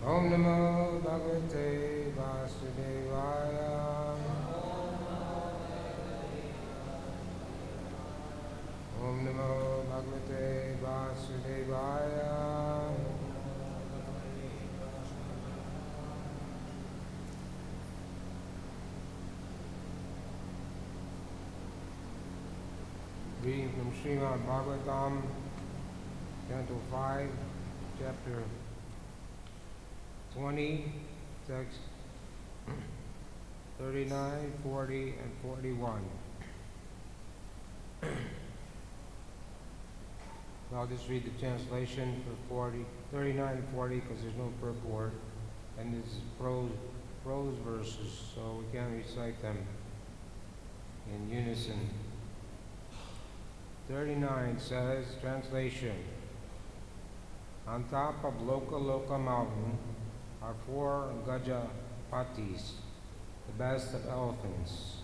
Om Namo Bhagavate Vasudevaya. Om Namo Bhagavate Vasudevaya. Reading from Srimad Bhagavatam, Canto 5, Chapter 20, text 39, 40, and 41. I'll just read the translation for 39 and 40 because there's no purport, and this is prose verses, so we can't recite them in unison. 39 says, translation, on top of Loka mountain are 4 Gajapatis, the best of elephants,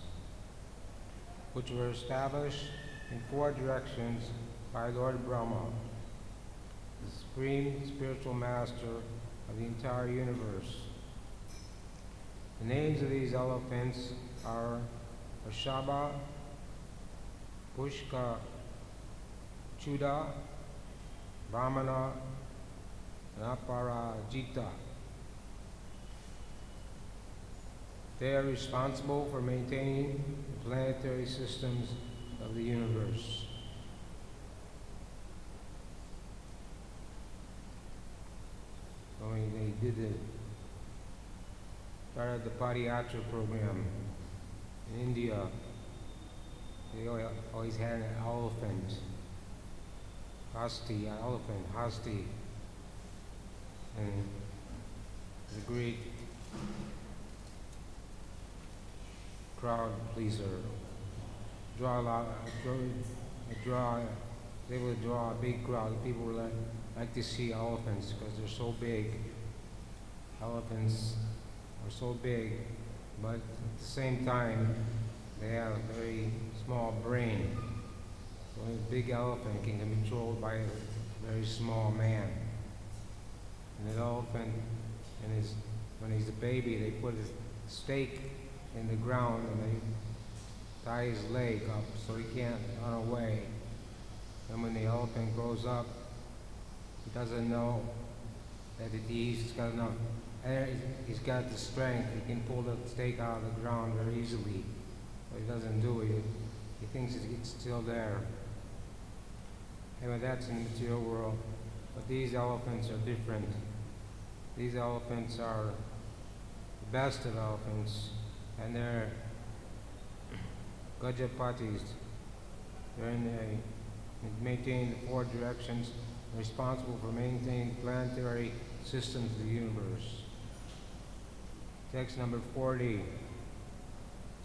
which were established in 4 directions by Lord Brahma, the supreme spiritual master of the entire universe. The names of these elephants are Ashaba, Pushka, Chuda, Vamana, and Aparajita. They are responsible for maintaining the planetary systems of the universe. So they started the Padayatra program in India. They always had an elephant. Hasti, and the great crowd pleaser. They would draw a big crowd. People would like to see elephants because they're so big. Elephants are so big, but at the same time, they have a very small brain. So a big elephant can be controlled by a very small man. And an elephant, when he's a baby, they put a stake in the ground and they tie his leg up so he can't run away. And when the elephant grows up, he doesn't know that he's got enough, he's got the strength, he can pull the stake out of the ground very easily. But he doesn't do it. He thinks it's still there. Anyway, that's in the material world. But these elephants are different. These elephants are the best of elephants, and they're Gajapatis. They maintain the 4 directions, responsible for maintaining planetary systems of the universe. Text number 40.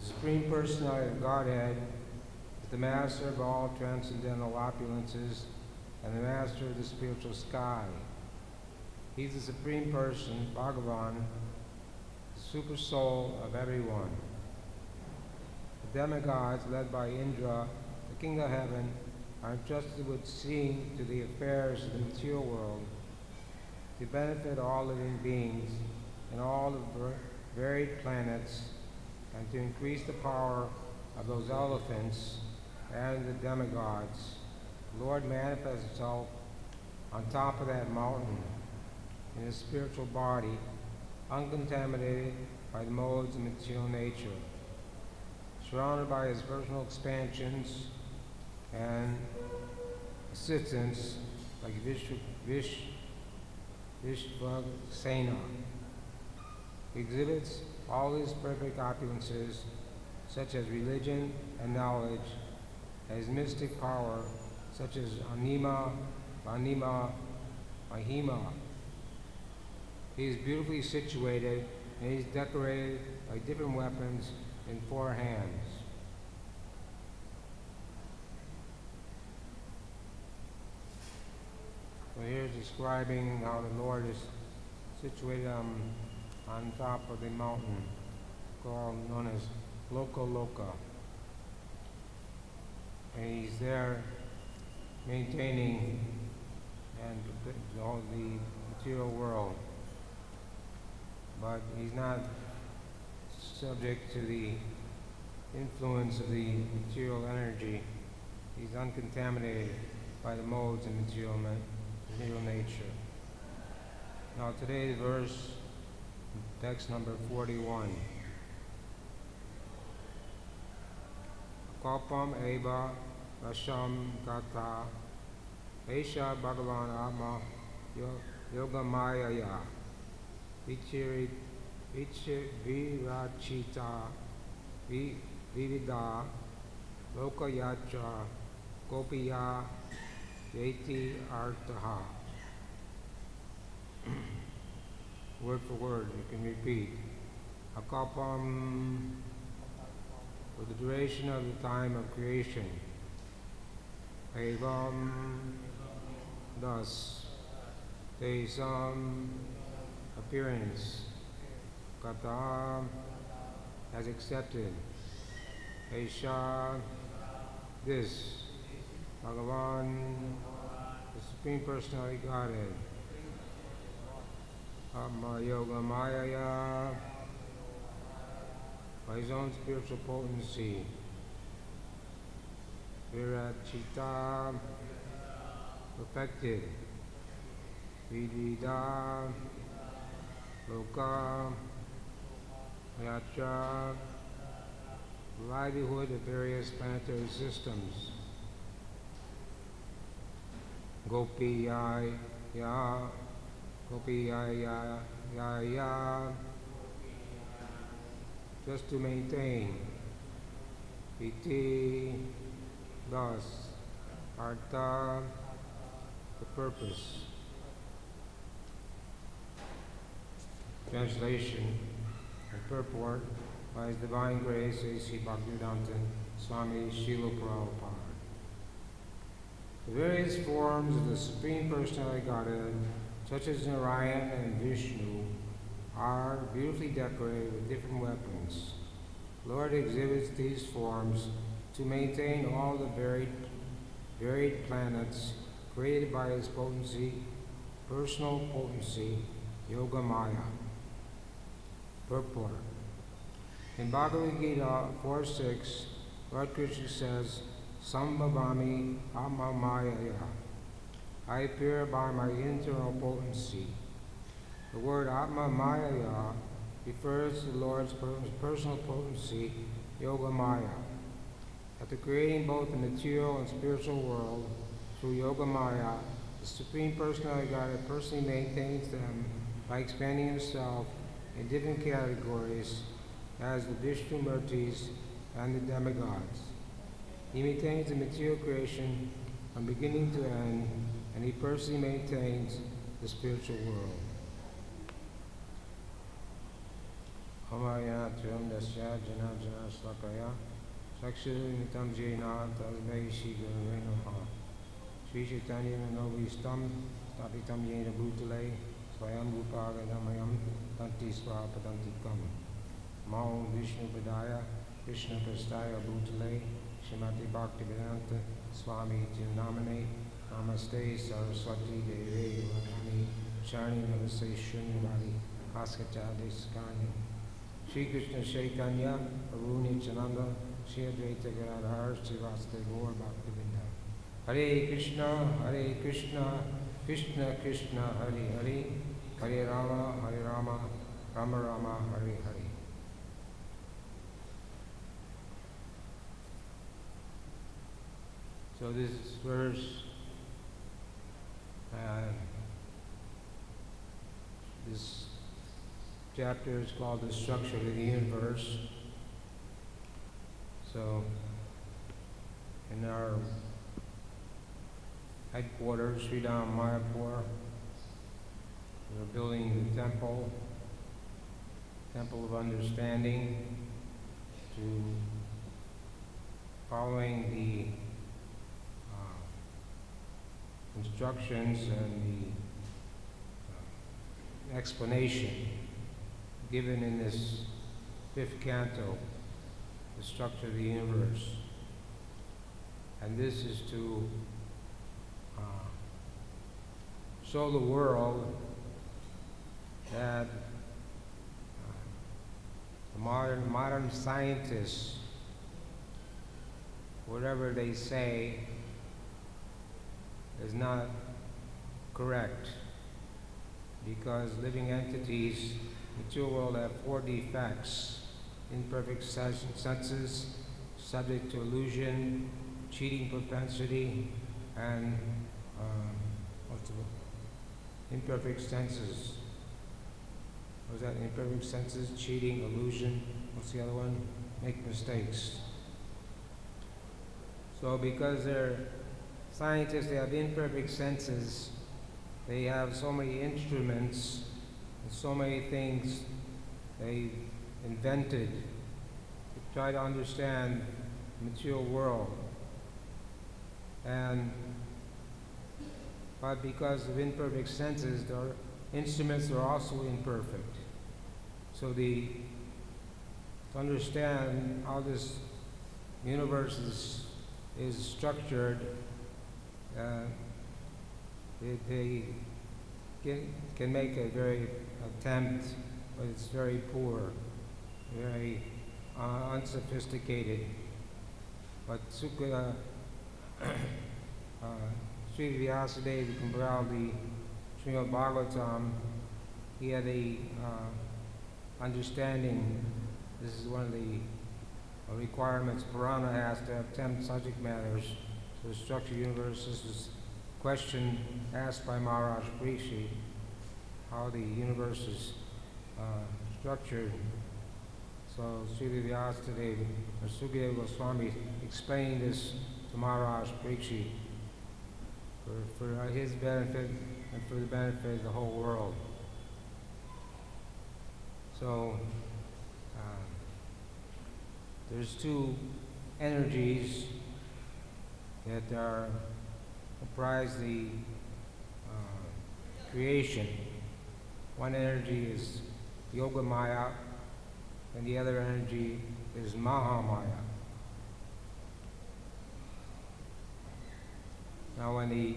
The Supreme Personality of Godhead is the master of all transcendental opulences and the master of the spiritual sky. He's the Supreme Person, Bhagavan, the super soul of everyone. The demigods, led by Indra, the king of heaven, are entrusted with seeing to the affairs of the material world to benefit all living beings and all the varied planets, and to increase the power of those elephants and the demigods. The Lord manifests himself on top of that mountain in his spiritual body, uncontaminated by the modes of material nature, surrounded by his personal expansions and assistants like Vishvasena. He exhibits all his perfect opulences, such as religion and knowledge, and his mystic power, such as Anima, Mahima. He is beautifully situated, and he is decorated by different weapons in 4 hands. So here's describing how the Lord is situated on top of the mountain, known as Loka. And he's there maintaining and all the material world. but he's not subject to the influence of the material energy. He's uncontaminated by the modes of material nature. Now today's verse, text number 41. Kalpam eva rasham gata Esha Bhagavan Atma Yogamayaya Virachita Vivida Lokayatra Gopiya Yeti Artaha. Word for word, you can repeat. Akalpam, for the duration of the time of creation. Evam, thus. Tesam, appearance. Kata, as accepted. Esha, this. Bhagavan, the Supreme Personality Godhead. Atma Yoga Mayaya, by his own spiritual potency. Virachita, perfected. Vidida, Loka, Yatra, livelihood of various planetary systems. Gopi ya, Gopi ya, just to maintain. Iti, thus. Artha, the purpose. Translation and purport by His Divine Grace A.C. Bhaktivedanta Swami Srila Prabhupada. The various forms of the Supreme Personality Godhead, such as Narayan and Vishnu, are beautifully decorated with different weapons. Lord exhibits these forms to maintain all the varied planets created by His potency, personal potency, Yoga Maya. Purport. In Bhagavad Gita 4:6, Lord Krishna says, Sambhavami Amamaya. I appear by my internal potency. The word Atma Maya refers to the Lord's personal potency, Yoga Maya. After creating both the material and spiritual world through Yoga Maya, the Supreme Personality Godhead personally maintains them by expanding Himself in different categories as the Vishnu Murtis and the demigods. He maintains the material creation from beginning to end, and He personally maintains the spiritual world. Amaya Trim Dasya Jana Jana Slakaya Sakshinitam Jena Tasmai Shri Gurave Namaha Sri Chaitanya Manovistam Stapitam Yena Bhutale Swayam Rupaga Namayam Tanti Swapatanti Kam Mao Vishnu Padaya Krishna Prastaya Bhutale Shrimati Bhaktivedanta Swami Namane Namaste Saraswati Devi Vajani Shani Namaste Shunyavadi Askachade Skanya Shri Krishna Chaitanya Prabhu Nityananda Shri Advaita Gadadhar Srivastava Gaur Bhaktivedanta Hare Krishna Krishna Krishna Hare Hare Hare Rama Rama Rama Hare Hare. So this verse, this chapter is called The Structure of the Universe. So in our headquarters, Sridham Mayapur, we're building the temple of understanding, to following the instructions and the explanation given in this fifth canto, The Structure of the Universe. And this is to show the world that modern scientists, whatever they say, is not correct, because living entities, material world, have four defects: imperfect senses, subject to illusion, cheating propensity, and imperfect senses. What was that? Imperfect senses, cheating, illusion. What's the other one? Make mistakes. So because they're scientists, they have imperfect senses, they have so many instruments and so many things they invented to try to understand the material world. But because of imperfect senses, their instruments are also imperfect. So to understand how this universe is structured, they can make a very attempt, but it's very poor, very unsophisticated. But Sri Vyasadeva, the Kumbraldi, Srimad Bhagavatam, he had a understanding. This is one of the requirements Purana has, to have 10 subject matters to structure the universe. This is a question asked by Maharaj Parikshit, how the universe is structured. So Srila Vyasadeva, or Sukadeva Goswami, explained this to Maharaj Parikshit for his benefit and for the benefit of the whole world. So there's two energies that comprise the creation. One energy is Yoga Maya, and the other energy is Mahamaya. Now when the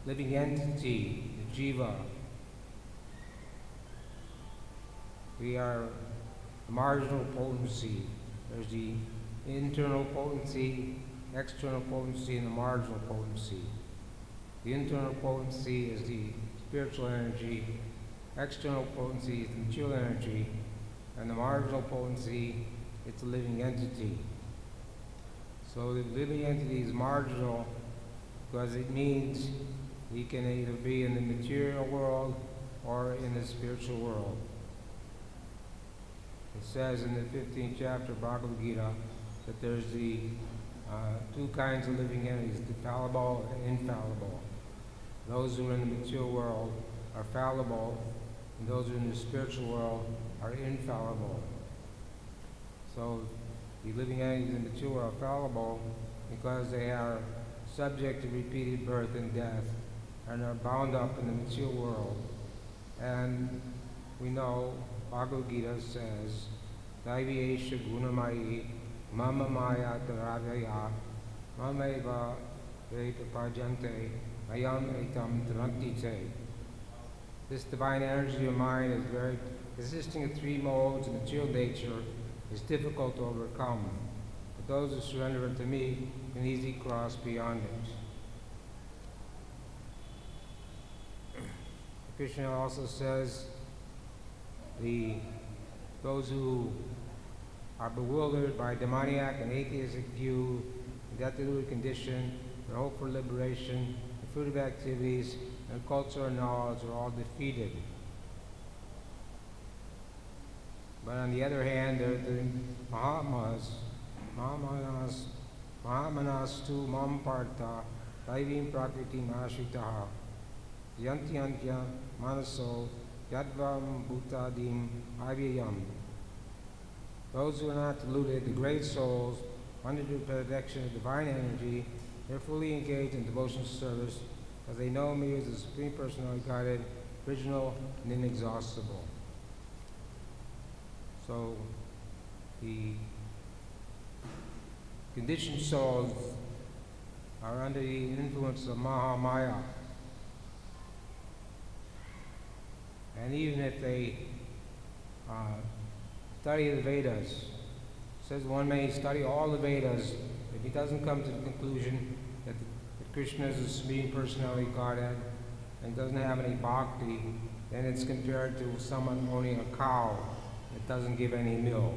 living entity, the Jiva, we are the marginal potency. There's the internal potency, external potency, and the marginal potency. The internal potency is the spiritual energy, external potency is the material energy, and the marginal potency is the living entity. So the living entity is marginal because it means he can either be in the material world or in the spiritual world. It says in the 15th chapter of Bhagavad Gita that there's the two kinds of living entities, the fallible and infallible. Those who are in the material world are fallible, and those who are in the spiritual world are infallible. So the living entities in the material world are fallible because they are subject to repeated birth and death and are bound up in the material world. And we know Bhagavad Gita says, Daiviyesha gunamayi mama maya taradaya mameva vepapajante ayam etam tarantite. This divine energy of mine is very, existing in three modes of material nature, is difficult to overcome. But those who surrender unto me can easily cross beyond it. Krishna also says, those who are bewildered by demoniac and atheistic view, the death-deluded condition, their hope for liberation, the fruitive activities, and culture and knowledge are all defeated. But on the other hand, there are the Mahamanas tu mam partha, daivim prakritim ashitaha, yantya manaso, yadvam bhutadim avyayam. Those who are not deluded, the great souls, under the protection of divine energy, they're fully engaged in devotional service, because they know me as the Supreme Personality Godhead, original and inexhaustible. So the conditioned souls are under the influence of Mahamaya. And even if they study the Vedas. It says one may study all the Vedas. If he doesn't come to the conclusion that Krishna is the Supreme Personality of Godhead and doesn't have any bhakti, then it's compared to someone owning a cow that doesn't give any milk.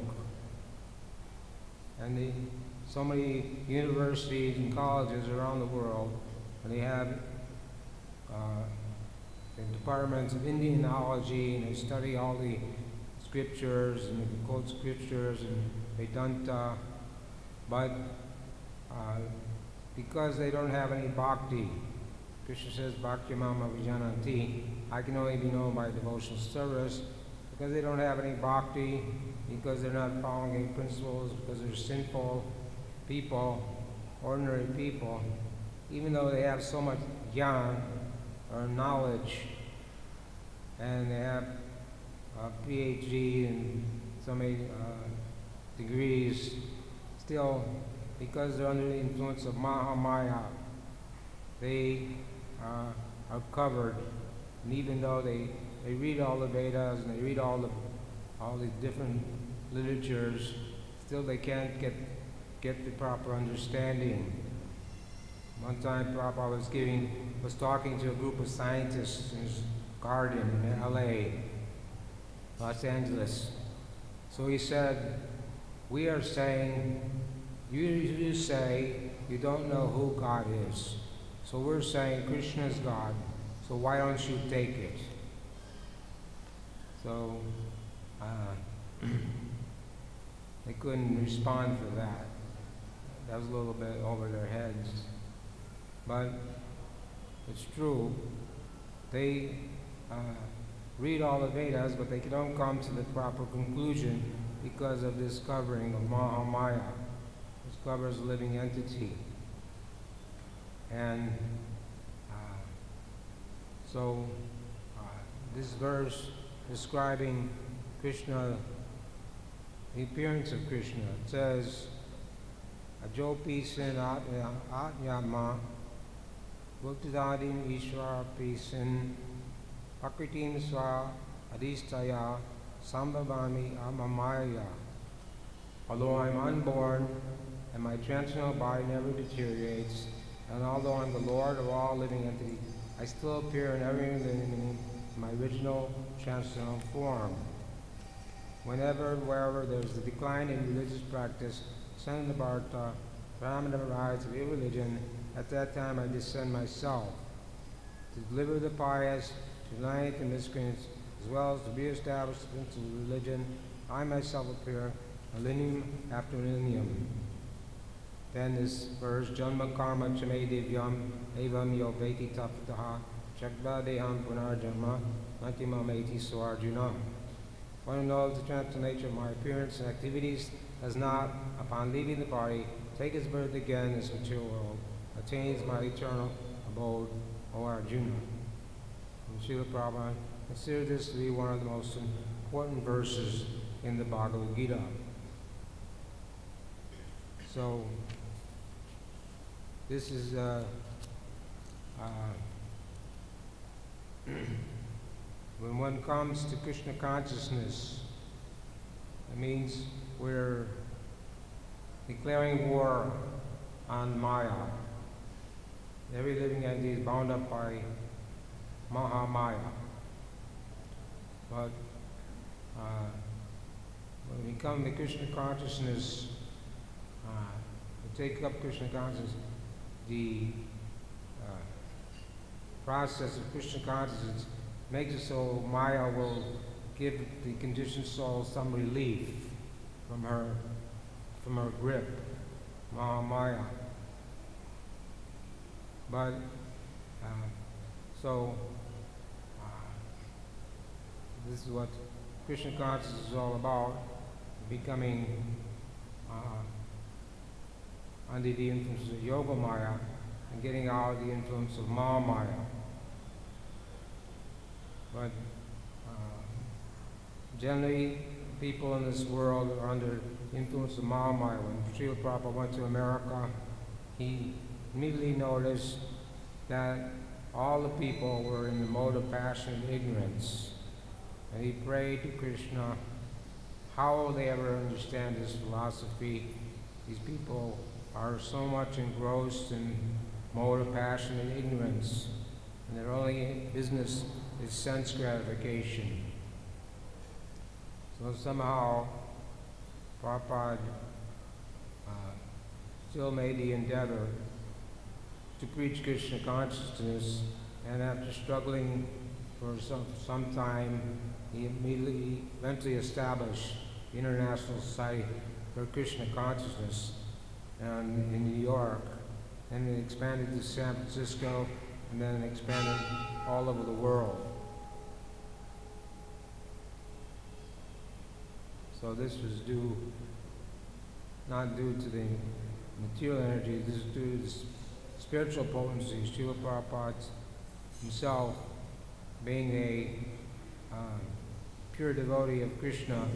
And so many universities and colleges around the world, and they have the departments of Indianology, and they study all the scriptures, and they can quote scriptures and Vedanta, but because they don't have any bhakti, Krishna says, Bhakti Mama Vijananti, I can only be known by devotional service, because they don't have any bhakti, because they're not following any principles, because they're sinful people, ordinary people, even though they have so much jnana, or knowledge, and they have a PhD and so many degrees, still, because they're under the influence of Mahamaya, they are covered. And even though they read all the Vedas and they read all the different literatures, still they can't get the proper understanding. One time Prabhupada was talking to a group of scientists in his garden in LA, Los Angeles. So he said, we are saying, you say you don't know who God is. So we're saying Krishna is God, so why don't you take it? So they couldn't respond for that. That was a little bit over their heads. But it's true. They read all the Vedas, but they don't come to the proper conclusion because of this covering of Mahamaya. This covers a living entity. And so this verse describing Krishna, the appearance of Krishna, it says, Ajopi sin atnyama, Bhuktidadim Ishwarapi sin, Pakritim swa adistaya, Sambhavami amamaya. Although I'm unborn and my transcendental body never deteriorates, and although I'm the Lord of all living entities, I still appear in every living in my original transcendental form. Whenever, wherever there's a decline in religious practice, Sandabharta, Brahmana rides of irreligion, at that time I descend myself to deliver the pious, to unite the miscreants, as well as to re-establish the principles of religion. I myself appear millennium after millennium. Then this verse, Janma karma chame divyam evam yo veti taptaha chakva deham punarjanma nantimam eti suarjuna. One who knows the transcendental nature of my appearance and activities does not, upon leaving the body, take his birth again in this material world, attains my eternal abode, O Arjuna. And Srila Prabhupada considered this to be one of the most important verses in the Bhagavad Gita. So, this is when one comes to Krishna consciousness, it means we're declaring war on Maya. Every living entity is bound up by Mahamaya. But when we come to Krishna consciousness, to take up Krishna consciousness, the process of Krishna consciousness makes it so Maya will give the conditioned soul some relief from her grip, Mahamaya. But this is what Krishna consciousness is all about, becoming under the influence of Yoga Maya and getting out of the influence of Mahamaya. But generally, people in this world are under the influence of Mahamaya. When Srila Prabhupada went to America, he immediately noticed that all the people were in the mode of passion and ignorance. And he prayed to Krishna, how will they ever understand this philosophy? These people are so much engrossed in mode of passion and ignorance, and their only business is sense gratification. So somehow, Prabhupada still made the endeavor to preach Krishna consciousness, and after struggling for some time, he eventually established the International Society for Krishna Consciousness in New York, and it expanded to San Francisco, and then expanded all over the world. So this was not due to the material energy, this is due to the spiritual potency. Srila Prabhupada himself, being a pure devotee of Krishna,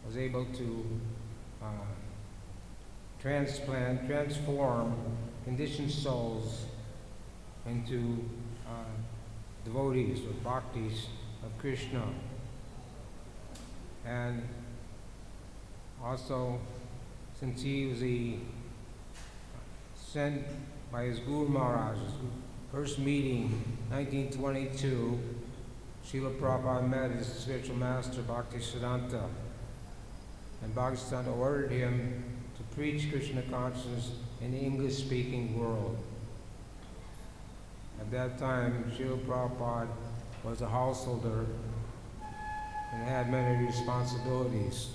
was able to transform conditioned souls into devotees or bhaktis of Krishna. And also, since he was sent by his Guru Maharaj, his first meeting, 1922, Srila Prabhupada met his spiritual master, Bhaktisiddhanta, and Bhaktisiddhanta ordered him to preach Krishna consciousness in the English-speaking world. At that time, Srila Prabhupada was a householder and had many responsibilities.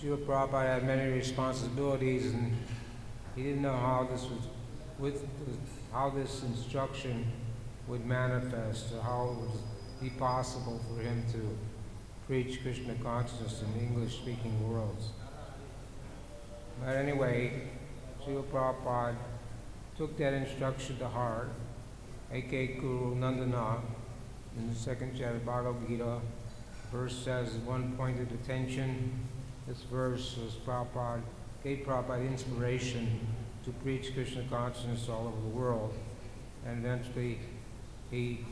Srila Prabhupada had many responsibilities, and he didn't know how this instruction would manifest, or how it would be possible for him to preach Krishna consciousness in the English-speaking worlds. But anyway, Srila Prabhupada took that instruction to heart. A.K. Guru Nandana, in the second chapter of Bhagavad Gita, verse says, one pointed attention. This verse gave Prabhupada inspiration to preach Krishna consciousness all over the world. And eventually he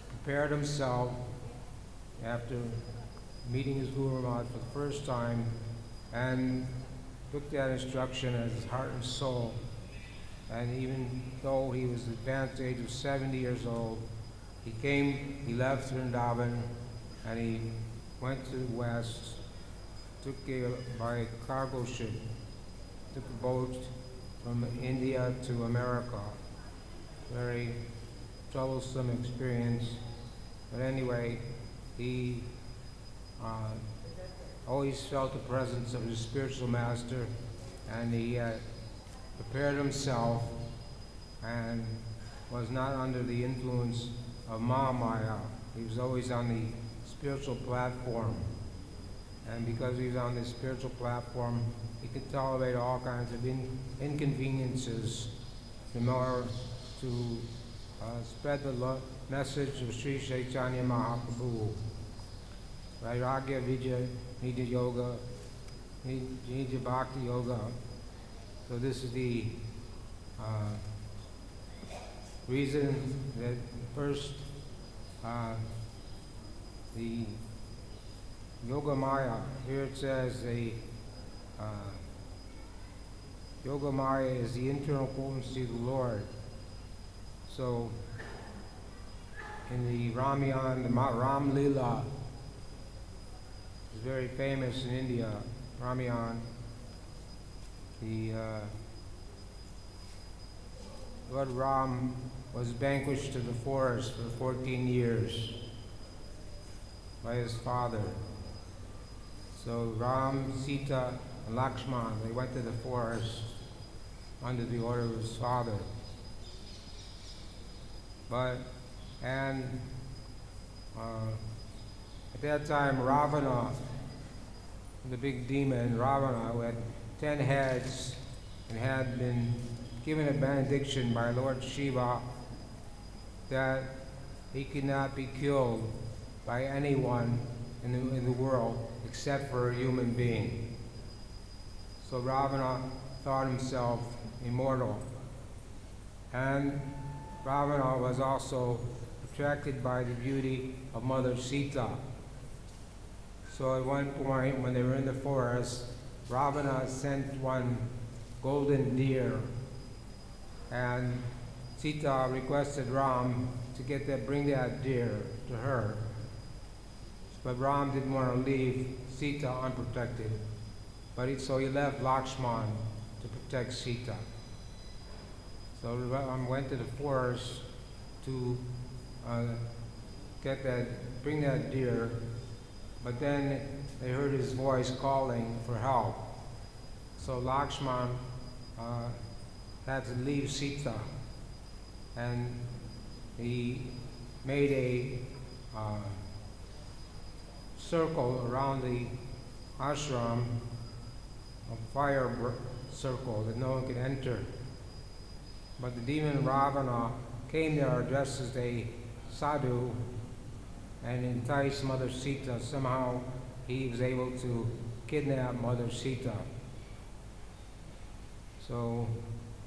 prepared himself after meeting his Guru Maharaj for the first time, and took that instruction as his heart and soul. And even though he was advanced age of 70 years old, he left Vrindavan, and he went to the west, by a cargo ship, took a boat from India to America. Very troublesome experience. But anyway, he always felt the presence of his spiritual master, and he prepared himself and was not under the influence of Mahamaya. He was always on the spiritual platform. And because he was on this spiritual platform, he could tolerate all kinds of inconveniences in order to spread the message of Sri Chaitanya Mahaprabhu. Vairagya Vijaya Nidya Yoga, Nidya Bhakti Yoga. So this is the reason that first the Yoga Maya, here it says Yoga Maya is the internal potency of the Lord. So in the Ramayana, the Ram Lila is very famous in India. Ramayana, the Lord Ram was vanquished to the forest for 14 years by his father. So Ram, Sita, and Lakshman, they went to the forest under the order of his father. At that time, Ravana, the big demon, Ravana, who had 10 heads and had been given a benediction by Lord Shiva that he could not be killed by anyone in the world except for a human being. So Ravana thought himself immortal. And Ravana was also attracted by the beauty of Mother Sita. So at one point, when they were in the forest, Ravana sent one golden deer, and Sita requested Ram to bring that deer to her. But Ram didn't want to leave Sita unprotected, so he left Lakshman to protect Sita. So Ram went to the forest to bring that deer, but then they heard his voice calling for help. So Lakshman had to leave Sita, and he made a circle around the ashram, a fire circle that no one could enter. But the demon Ravana came there dressed as a sadhu and enticed Mother Sita. Somehow he was able to kidnap Mother Sita. So,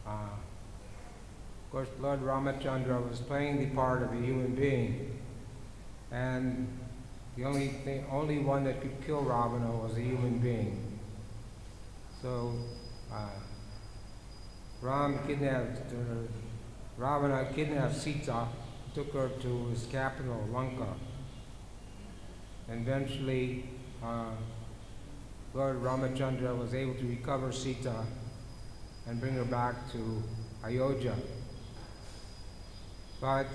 of course, Lord Ramachandra was playing the part of a human being, and the only one that could kill Ravana was a human being. So, Ravana kidnapped Sita, took her to his capital, Lanka. And eventually, Lord Ramachandra was able to recover Sita and bring her back to Ayodhya. But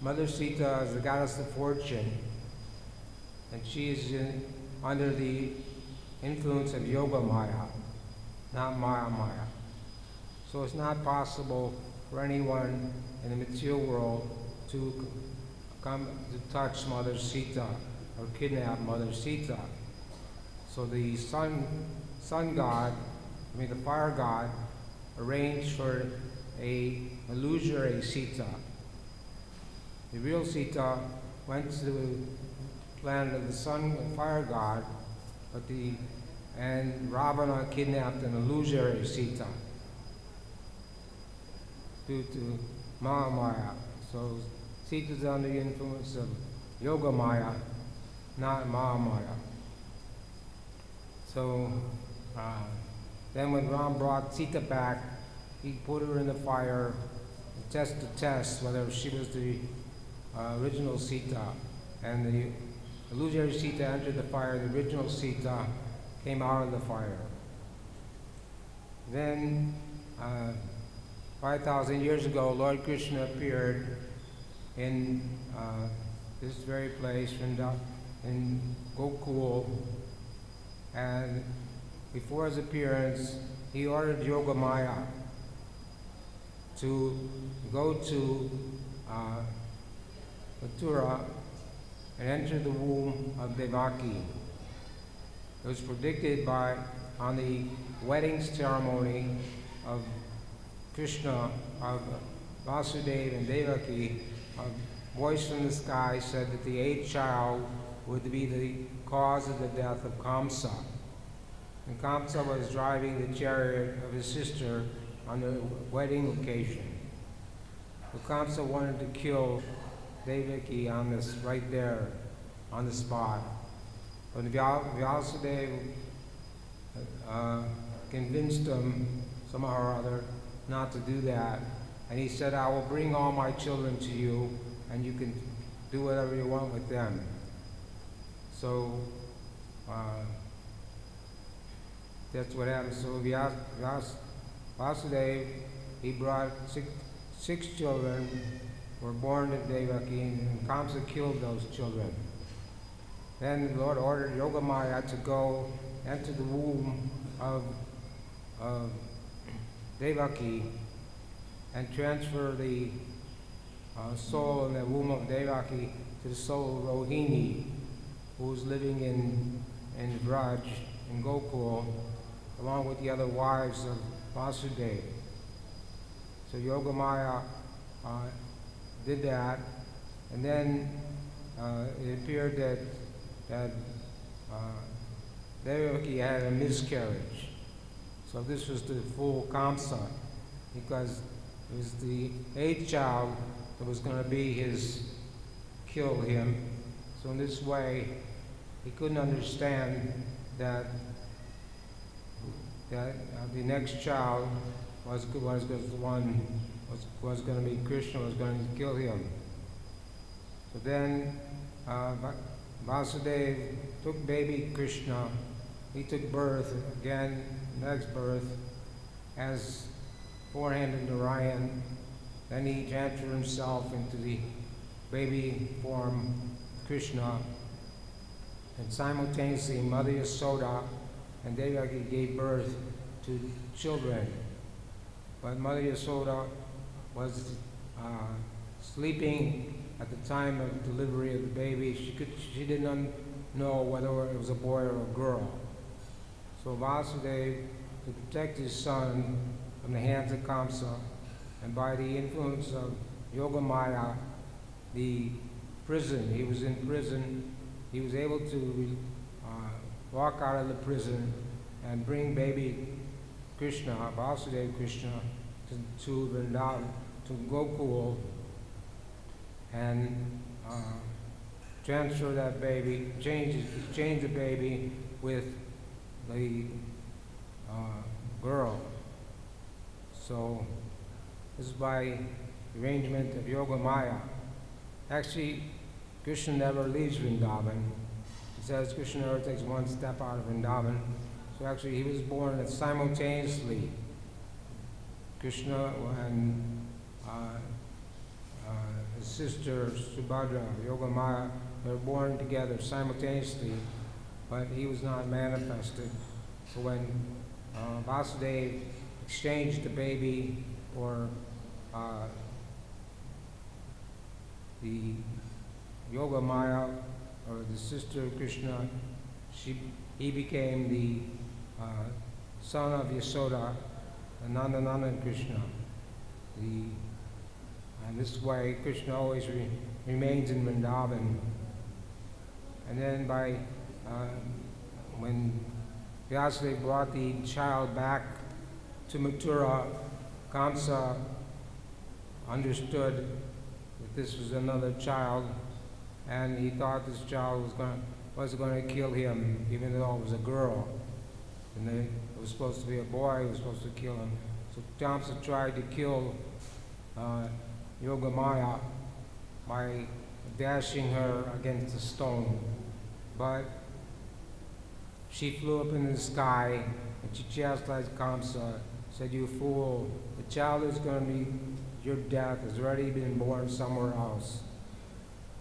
Mother Sita is the goddess of fortune, and she is under the influence of Yoga Maya, not Maya Maya. So it's not possible for anyone in the material world to come to touch Mother Sita or kidnap Mother Sita. So the the fire god, arranged for a illusory Sita. The real Sita went to the planet of the sun fire god, and Ravana kidnapped an illusory Sita due to Mahamaya. So Sita is under the influence of Yoga Maya, not Mahamaya. So then when Ram brought Sita back, he put her in the fire to test whether she was the original Sita. And the illusory Sita entered the fire, the original Sita came out of the fire. Then 5,000 years ago, Lord Krishna appeared in this very place, in Gokul, and before his appearance, he ordered Yoga Maya to go to Mathura and enter the womb of Devaki. It was predicted on the wedding ceremony of Krishna, of Vasudeva and Devaki, a voice from the sky said that the 8th child would be the cause of the death of Kamsa. And Kamsa was driving the chariot of his sister on the wedding occasion. But Kamsa wanted to kill Devaki right there, on the spot. But Vasudeva convinced him somehow or other not to do that. And he said, I will bring all my children to you, and you can do whatever you want with them. So that's what happened. So Vasudeva, he brought six children, were born to Devaki, and Kamsa killed those children. Then the Lord ordered Yogamaya to go enter the womb of Devaki and transfer the soul in the womb of Devaki to the soul of Rohini, who was living in Vraj, in Gokul, along with the other wives of Vasudeva. So Yogamaya did that, and then it appeared that Devaki had a miscarriage. So this was the full Kamsa, because It was the eighth child that was going to be kill him. So in this way, he couldn't understand that the next child was the one was going to be Krishna, was going to kill him. So then Vasudeva took baby Krishna. He took birth again, next birth, as four-handed Narayan. Then he transferred himself into the baby form Krishna. And simultaneously, Mother Yasoda and Devaki gave birth to children. But Mother Yasoda was sleeping at the time of delivery of the baby. She didn't know whether it was a boy or a girl. So Vasudeva, to protect his son from the hands of Kamsa, and by the influence of Yogamaya, he was in prison, he was able to walk out of the prison and bring baby Krishna, Vasudeva Krishna, to Vrindavan, to Gokul, and transfer that baby, change the baby with the girl. So this is by arrangement of Yogamaya. Actually, Krishna never leaves Vrindavan. It says Krishna never takes one step out of Vrindavan. So actually, he was born simultaneously. Krishna and his sister Subhadra, Yogamaya, were born together simultaneously, but he was not manifested. So when Vasudeva exchanged the baby for the Yogamaya, or the sister of Krishna, he became the son of Yasoda, Nandanana Krishna. And this way, Krishna always remains in Vrindavan. And then when Vyasdeva brought the child back to Mathura, Kamsa understood that this was another child, and he thought this child was going to kill him, even though it was a girl. And it was supposed to be a boy, he was supposed to kill him. So Kamsa tried to kill Yogamaya by dashing her against a stone. But she flew up in the sky, and she chastised Kamsa, said, "You fool, the child is going to be, your death has already been born somewhere else."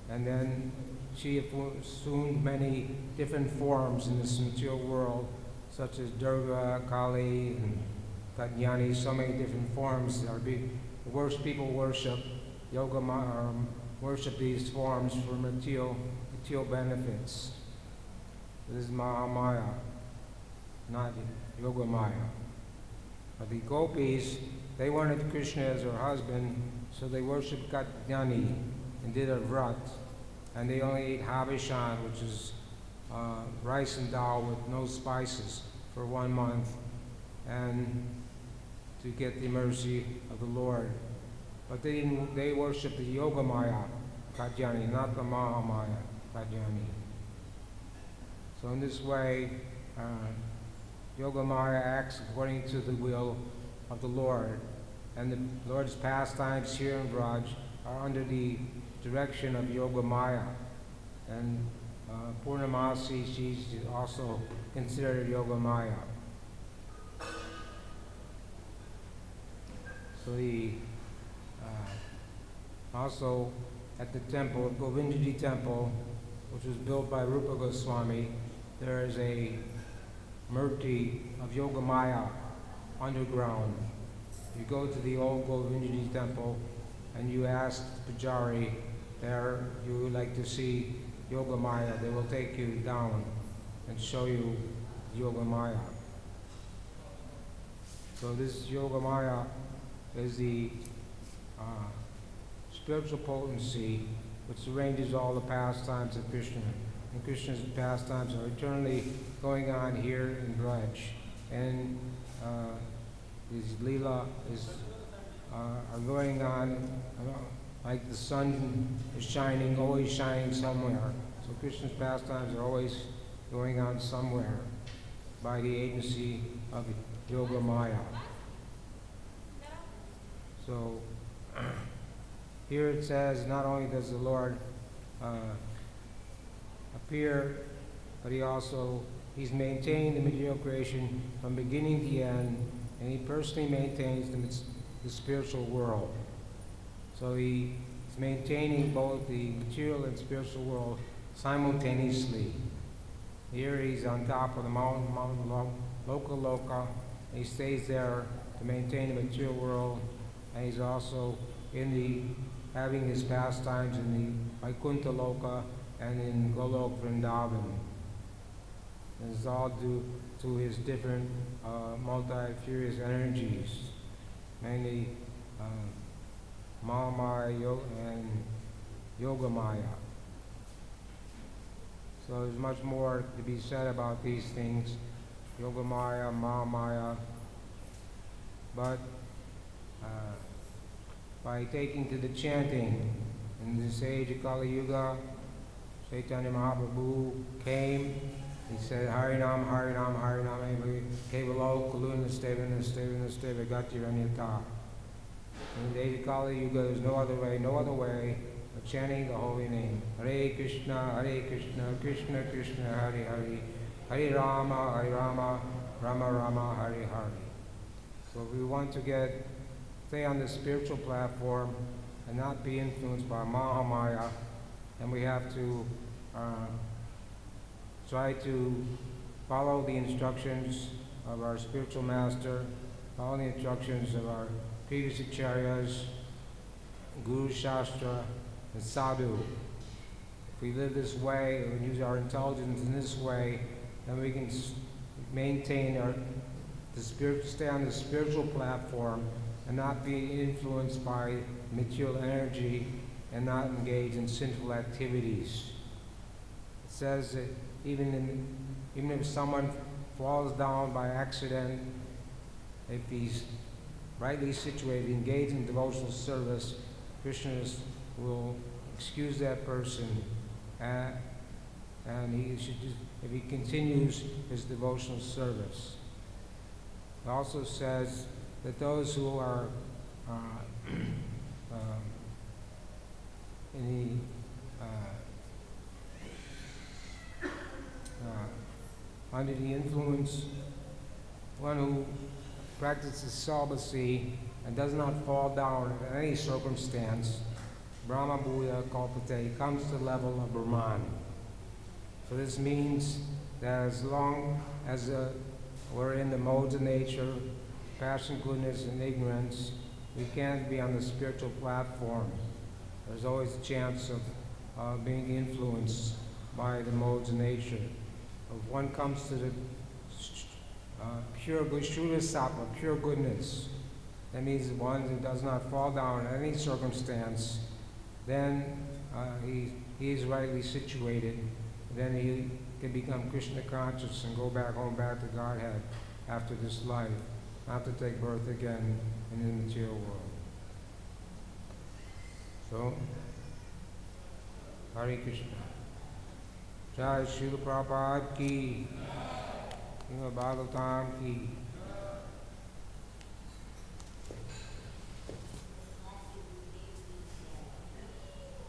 And then she assumed many different forms in this material world, such as Durga, Kali, and Katyani, so many different forms. The worst people worship worship these forms for material benefits. This is Mahamaya, not Yogamaya. But the gopis, they wanted Krishna as their husband, so they worshipped Katyani and did a vrat. And they only ate habishan, which is rice and dal with no spices, for 1 month, and to get the mercy of the Lord. But they worshipped the Yogamaya Katyani, not the Mahamaya Katyani. So in this way, Yogamaya acts according to the will of the Lord. And the Lord's pastimes here in Braj are under the direction of Yogamaya. And Purnamasi, she's also considered Yogamaya. So also at the temple, Govindaji temple, which was built by Rupa Goswami, there is a murti of Yogamaya underground. You go to the old Govindaji temple and you ask the Pujari there, you would like to see Yogamaya, they will take you down and show you Yogamaya. So this Yogamaya is the spiritual potency which arranges all the pastimes of Krishna. And Krishna's pastimes are eternally going on here in Braj. And his Leela is are going on, like the sun is shining, always shining somewhere. So Krishna's pastimes are always going on somewhere by the agency of Yoga Maya. So here it says not only does the Lord appear, but he's maintained the material creation from beginning to end, and he personally maintains the spiritual world. So he's maintaining both the material and spiritual world simultaneously. Here he's on top of the mountain Loka, and he stays there to maintain the material world, and he's also having his pastimes in the Vaikuntha Loka and in Golok Vrindavan. This is all due to his different multifarious energies, mainly Mahamaya and Yogamaya. So there's much more to be said about these things, Yogamaya, Mahamaya, but by taking to the chanting in this age of Kali Yuga, Chaitanya Mahaprabhu came. He said, Harinam, Harinam, Harinam, Kevalo, Kuluna, Stevana, Gati, Ranyata. In the age of Kali Yuga, there's no other way of chanting the holy name. Hare Krishna, Krishna Krishna, Hare Hare, Hare Rama, Rama Rama, Hare Hare. So if we want to stay on the spiritual platform and not be influenced by Mahamaya, then we have to try to follow the instructions of our spiritual master, follow the instructions of our previous acharyas, Guru Shastra, and Sadhu. If we live this way and use our intelligence in this way, then we can maintain stay on the spiritual platform and not be influenced by material energy and not engage in sinful activities. It says that even if someone falls down by accident, if he's rightly situated, engaged in devotional service, Krishna will excuse that person, and he should if he continues his devotional service. It also says that those who are under the influence, one who practices celibacy and does not fall down in any circumstance, Brahma Bhuya Kalpate, comes to the level of Brahman. So this means that as long as we're in the modes of nature, passion, goodness, and ignorance, we can't be on the spiritual platform. There's always a chance of being influenced by the modes of nature. If one comes to the pure Shuddha Sattva, pure goodness, that means one who does not fall down in any circumstance, then he is rightly situated. Then he can become Krishna conscious and go back to Godhead after this life, not to take birth again in the material world. So, Hare Krishna. Jai Srila Prabhupada ki, Srimad Bhagavatam ki.